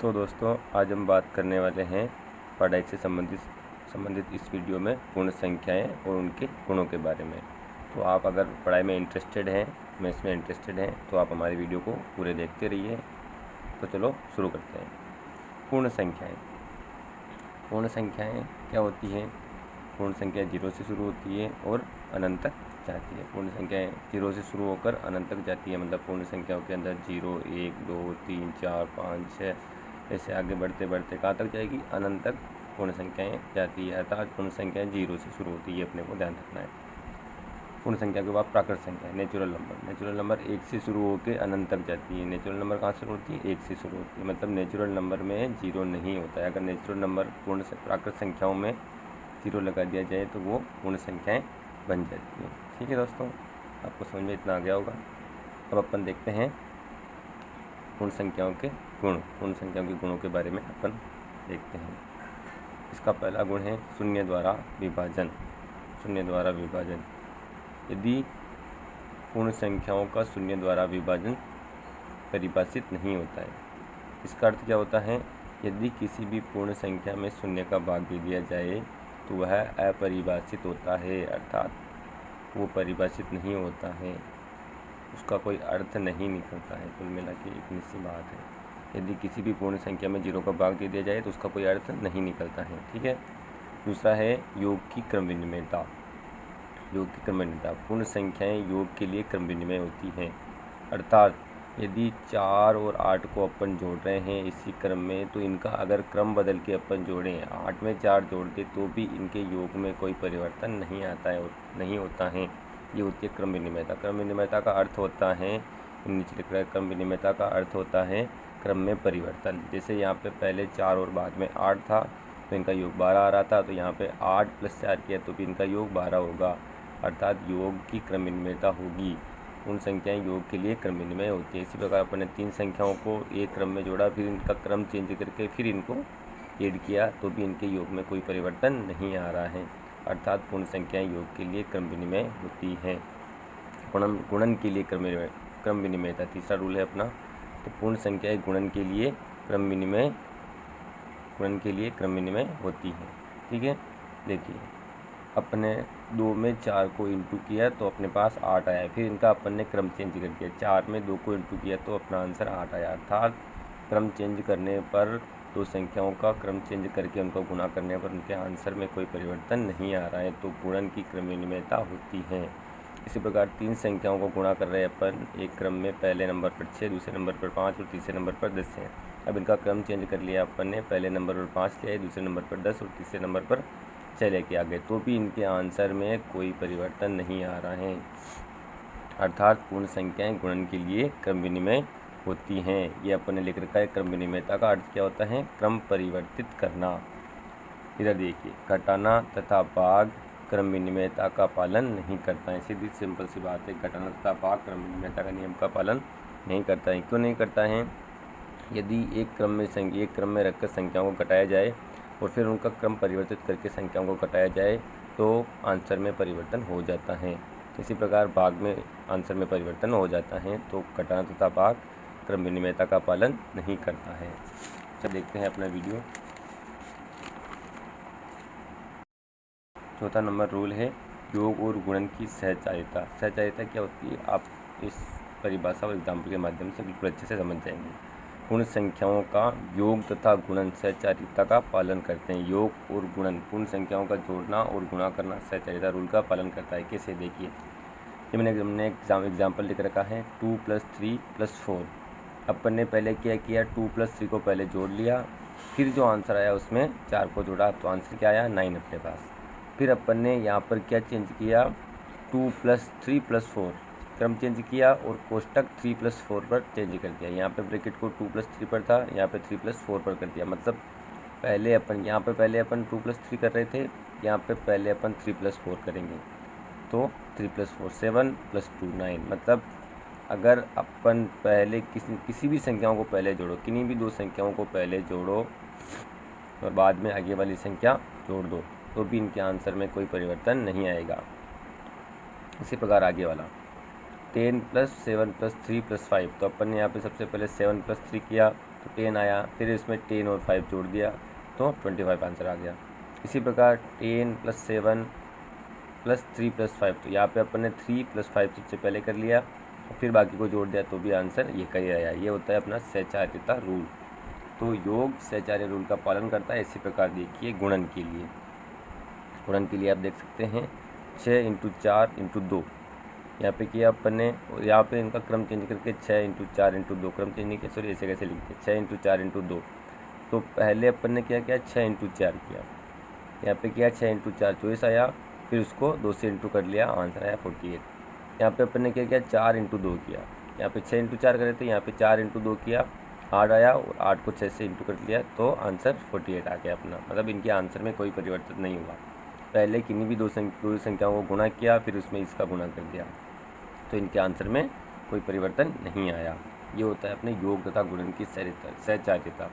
तो दोस्तों आज हम बात करने वाले हैं पढ़ाई से संबंधित इस वीडियो में पूर्ण संख्याएं और उनके गुणों के बारे में। तो आप अगर पढ़ाई में इंटरेस्टेड हैं, मैथ्स में इंटरेस्टेड हैं, तो आप हमारी वीडियो को पूरे देखते रहिए। तो चलो शुरू करते हैं। पूर्ण संख्याएं क्या होती हैं? पूर्ण संख्या 0 से शुरू होती है और अनंत तक जाती है। पूर्ण संख्याएं 0 से शुरू होकर अनंत तक जाती है, मतलब पूर्ण संख्याओं के अंदर 0, 1, 2, 3, 4, 5, 6 ऐसे आगे बढ़ते बढ़ते कहाँ तक जाएगी? अनंत तक पूर्ण संख्याएं जाती है। अर्थात पूर्ण संख्याएं 0 से शुरू होती है, अपने को ध्यान रखना है। पूर्ण संख्या के बाद प्राकृत संख्या, नेचुरल नंबर 1 से शुरू होकर अनंत तक जाती है। नेचुरल नंबर कहाँ से शुरू होती है? 1 से शुरू होती है, मतलब नेचुरल नंबर में 0 नहीं होता है। अगर नेचुरल नंबर प्राकृत संख्याओं में 0 लगा दिया जाए तो वो पूर्ण संख्याएं बन जाती हैं। ठीक है दोस्तों, आपको समझ में इतना आ गया होगा। अब अपन देखते हैं पूर्ण संख्याओं के गुण। पूर्ण संख्याओं के गुणों के बारे में अपन देखते हैं। इसका पहला गुण है शून्य द्वारा विभाजन। यदि पूर्ण संख्याओं का शून्य द्वारा विभाजन परिभाषित नहीं होता है। इसका अर्थ क्या होता है? यदि किसी भी पूर्ण संख्या में शून्य का भाग दे दिया जाए तो वह अपरिभाषित होता है, अर्थात वो परिभाषित नहीं होता है, उसका कोई अर्थ नहीं निकलता है। कुल मिला के इतनी सी बात है। यदि किसी भी पूर्ण संख्या में 0 का भाग दे दिया जाए तो उसका कोई अर्थ नहीं निकलता है। ठीक है। दूसरा है योग की क्रम विनिमयता। पूर्ण संख्याएं योग के लिए क्रम विनिमय होती हैं, अर्थात यदि 4 और 8 को अपन जोड़ रहे हैं इसी क्रम में, तो इनका अगर क्रम बदल के अपन जोड़ें, 8 में 4 जोड़ दे तो भी इनके योग में कोई परिवर्तन नहीं होता है। ये होती है क्रम विनिमयता। क्रम विनिमयता का अर्थ होता है, नीचे लिख रहा है, क्रम विनिमयता का अर्थ होता है क्रम में परिवर्तन। जैसे यहाँ पे पहले 4 और बाद में 8 था तो इनका योग 12 आ रहा था, तो यहाँ पे 8 + 4 किया तो भी इनका योग 12 होगा, अर्थात योग की क्रम विनिमयता होगी। पूर्ण संख्याएं योग के लिए क्रम विनिमय होती है। इसी प्रकार अपन ने 3 संख्याओं को एक क्रम में जोड़ा, फिर इनका क्रम चेंज करके फिर इनको ऐड किया तो भी इनके योग में कोई परिवर्तन नहीं आ रहा है, अर्थात पूर्ण संख्याएं योग के लिए क्रम विनिमय होती हैं। गुणन के लिए क्रम विनिमयता तीसरा रूल है अपना। तो पूर्ण संख्याएं गुणन के लिए क्रम विनिमय होती है। ठीक है। देखिए, अपने 2 में 4 को इंटू किया तो अपने पास 8 आया, फिर इनका अपन ने क्रम चेंज कर दिया, 4 में 2 को इंटू किया तो अपना आंसर 8 आया, अर्थात क्रम चेंज करने पर, 2 संख्याओं का क्रम चेंज करके उनको गुणा करने पर उनके आंसर में कोई परिवर्तन नहीं आ रहा है, तो गुणन की क्रम विनिमयता होती है। इसी प्रकार 3 संख्याओं को गुणा कर रहे हैं अपन एक क्रम में, पहले नंबर पर 6, दूसरे नंबर पर 5 और तीसरे नंबर पर 10 है। अब इनका क्रम चेंज कर लिया अपन ने, पहले नंबर पर 5 लिया, दूसरे नंबर पर 10 और तीसरे नंबर पर 6 लेके आ गए, तो भी इनके आंसर में कोई परिवर्तन नहीं आ रहा है, अर्थात पूर्ण संख्याएं गुणन के लिए क्रम विनिमय होती हैं। ये अपन ने लिख रखा है। क्रम विनिमयता का अर्थ क्या होता है? क्रम परिवर्तित करना। इधर देखिए, घटाना तथा भाग क्रम विनिमयता का पालन नहीं करता है। सीधी सिंपल सी बात है, घटाना तथा भाग क्रम विनिमयता का नियम का पालन नहीं करता है। क्यों नहीं करता है? यदि एक क्रम में रखकर संख्याओं को घटाया जाए और फिर उनका क्रम परिवर्तित करके संख्याओं को घटाया जाए तो आंसर में परिवर्तन हो जाता है। इसी प्रकार भाग में आंसर में परिवर्तन हो जाता है, तो घटाना तथा भाग क्रम विनिमयता का पालन नहीं करता है। चलिए देखते हैं अपना वीडियो। चौथा नंबर रूल है योग और गुणन की सहचारिता। सहचारिता क्या होती है? आप इस परिभाषा और एग्जाम्पल के माध्यम से बिल्कुल अच्छे से समझ जाएंगे। पूर्ण संख्याओं का योग तथा गुणन सहचारिता का पालन करते हैं। योग और गुणन, पूर्ण संख्याओं का जोड़ना और गुणा करना सहचारिता रूल का पालन करता है। कैसे? देखिए, ये हमने एग्जाम्पल लिख रखा है 2 + 3 + 4। अपन ने पहले क्या किया? 2 + 3 को पहले जोड़ लिया, फिर जो आंसर आया उसमें 4 को जोड़ा तो आंसर क्या आया? 9 अपने पास। फिर अपन ने यहाँ पर क्या चेंज किया? 2 + 3 + 4 क्रम चेंज किया और कोष्टक 3 + 4 पर चेंज कर दिया। यहाँ पे ब्रैकेट को 2 + 3 पर था, यहाँ पे 3 + 4 पर कर दिया। मतलब यहाँ पे पहले अपन 2 + 3 कर रहे थे, यहाँ पे पहले अपन 3 + 4 करेंगे, तो 3 + 4 7 + 2 9। मतलब अगर अपन पहले किसी भी संख्याओं को पहले जोड़ो, किन्हीं भी 2 संख्याओं को पहले जोड़ो और बाद में आगे वाली संख्या जोड़ दो तो भी इनके आंसर में कोई परिवर्तन नहीं आएगा। इसी प्रकार आगे वाला 10 + 7 + 3 + 5। तो अपन ने यहाँ पे सबसे पहले 7 + 3 किया तो 10 आया, फिर इसमें 10 और 5 जोड़ दिया तो 25 आंसर आ गया। इसी प्रकार 10 + 7 + 3 + 5, तो यहाँ पे अपन ने 3 + 5 सबसे पहले कर लिया, फिर बाकी को जोड़ दिया तो भी आंसर ये का ही आया। ये होता है अपना सहचार्यता रूल। तो योग सहचार्य रूल का पालन करता है। इसी प्रकार देखिए गुणन के लिए, आप देख सकते हैं 6 × 4 × 2 यहाँ पे किया अपन ने, यहाँ पे इनका क्रम चेंज करके 6 × 4 × 2 क्रम चेंज नहीं किया, सॉरी ऐसे कैसे लिखते, 6 × 4 × 2। तो पहले अपन ने क्या किया, 6 × 4 किया, यहाँ पे किया 6 × 4 24 आया, फिर उसको 2 से इंटू कर लिया, आंसर आया 48। यहाँ पे अपन ने क्या किया, 4 × 2 किया, यहाँ पे 6 × 4 करे थे, यहाँ पे 4 × 2 किया, 8 आया और 8 को 6 से इंटू कर लिया तो आंसर 48 आ गया अपना। मतलब इनके आंसर में कोई परिवर्तन नहीं हुआ। पहले किन्हीं भी दो संख्याओं को गुणा किया, फिर उसमें इसका गुणा कर दिया, तो इनके आंसर में कोई परिवर्तन नहीं आया। ये होता है अपने योग तथा गुणन की सहचार्यता।